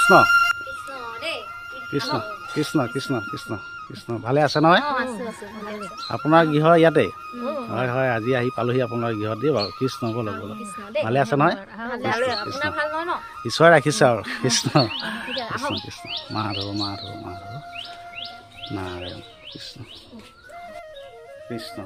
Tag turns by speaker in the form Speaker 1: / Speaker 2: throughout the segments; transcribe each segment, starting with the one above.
Speaker 1: কৃষ্ণ কৃষ্ণ কৃষ্ণ কৃষ্ণ কৃষ্ণ কৃষ্ণ ভালে আছে নহয় আপোনাৰ গৃহ ইয়াতে হয় হয় আজি আহি পালোহি আপোনাৰ গৃহত দেই বাৰু কৃষ্ণ বলক বলক ভালে আছে নহয় কৃষ্ণ ঈশ্বৰে ৰাখিছে আৰু কৃষ্ণ কৃষ্ণ কৃষ্ণ মাধৱ মাধৱ মাধৱ নাৰায়ণ কৃষ্ণ কৃষ্ণ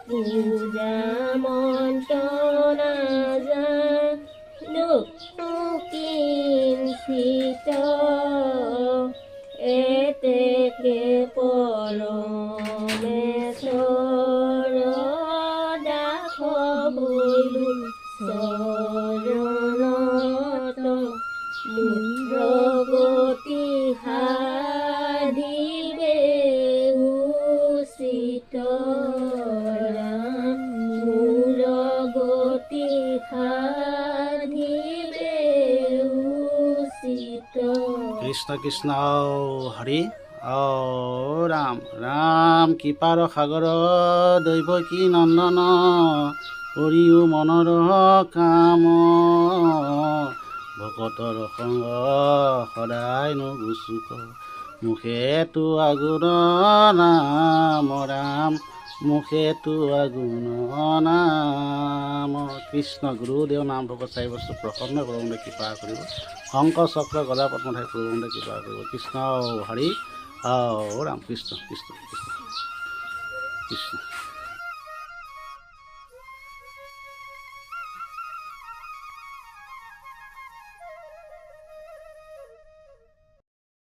Speaker 2: পূজা মন্ত্ৰ নাজানো কিঞ্চিত এতেকে পৰমেশ্বৰ দাস বলো চৰণত মুদ্ৰগতি সাধিবে উচিত গতি সাধিবে উচিত
Speaker 1: কৃষ্ণ কৃষ্ণ হৰি ৰাম ৰাম কৃপাৰ সাগৰ দৈৱকী নন্দন কৰিও মনৰ কাম ভকতৰ সংগ সদায় নুগুচুক মুখেতো আগুণ নাম ৰাম মুখেতো আগুণ নাম কৃষ্ণ গুৰুদেৱ নাম ভকত চাৰি বস্তু প্ৰসন্ন কৰোঁতে কৃপা কৰিব শংখ চক্ৰ গদা পদ্মধাৰী কৰোঁতে কৃপা কৰিব কৃষ্ণ হৰি ৰাম কৃষ্ণ কৃষ্ণ কৃষ্ণ কৃষ্ণ